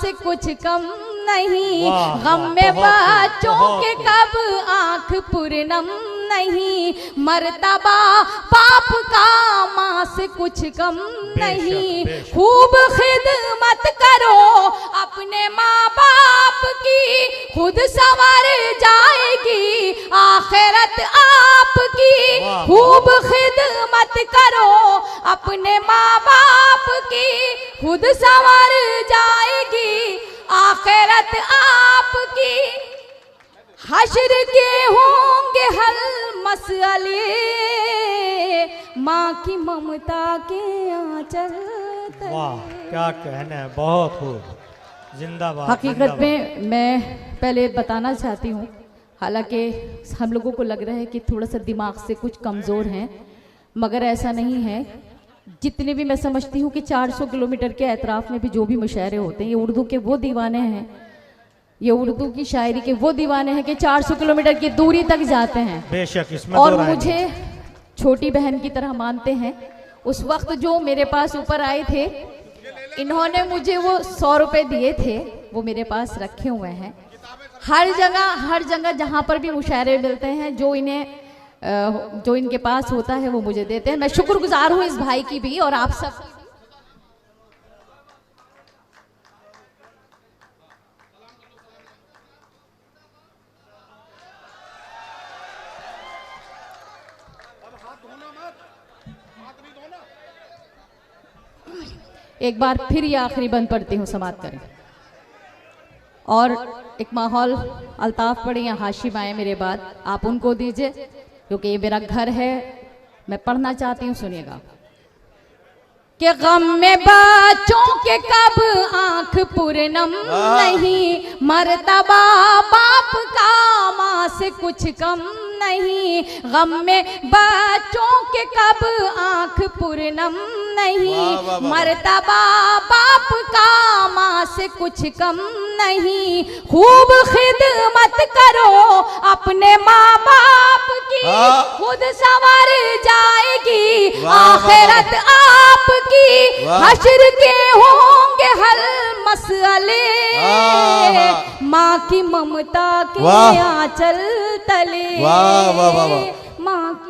से कुछ कम नहीं, गम में बच्चों के कब आंख पूरनम नहीं, मर्तबा बाप का माँ से कुछ कम नहीं। खूब खिदमत करो अपने माँ बाप की, खुद संवर जाएगी आखिरत आपकी। खूब खिदमत करो अपने माँ बाप की, खुद संवर जाएगी आखिरत आपकी। हश्र के होंगे हल मसले, माँ की ममता के आंचल तले। वाह क्या कहना है, बहुत खूब, जिंदाबाद। हकीकत में मैं पहले बताना चाहती हूँ, हालांकि हम लोगों को लग रहा है कि थोड़ा सा दिमाग से कुछ कमज़ोर हैं, मगर ऐसा नहीं है। जितने भी मैं समझती हूँ कि 400 किलोमीटर के एतराफ़ में भी जो भी मुशायरे होते हैं, ये उर्दू के वो दीवाने हैं, ये उर्दू की शायरी के वो दीवाने हैं कि 400 किलोमीटर की दूरी तक जाते हैं। बेशक, इसमें और तो मुझे छोटी बहन की तरह मानते हैं। उस वक्त जो मेरे पास ऊपर आए थे, इन्होंने मुझे वो 100 रुपये दिए थे, वो मेरे पास रखे हुए हैं। हर जगह जहाँ पर भी मुशायरे मिलते हैं, जो इनके पास होता है वो मुझे देते हैं। मैं शुक्रगुजार हूँ इस भाई की भी और आप सब की भी। एक बार फिर ये आखिरी बंद पढ़ती हूँ, समाप्त करें। और एक माहौल अल्ताफ पढ़े या हाशिम आए मेरे बाद, आप उनको दीजिए क्योंकि ये मेरा घर है, मैं पढ़ना चाहती हूँ, सुनिएगा। कि गम में बच्चों के कब आंख पूरनम नहीं, मर्तबा बाप का माँ से कुछ कम नहीं। गम में बच्चों के कब आंख पूरनम नहीं, मर्तबा बाप का माँ से कुछ कम नहीं। खूब खिदमत करो अपने माँ बाप की, खुद संवर जाएगी आखिरत आपकी। हश्र के होंगे हल मसले, माँ की ममता के आंचल तले।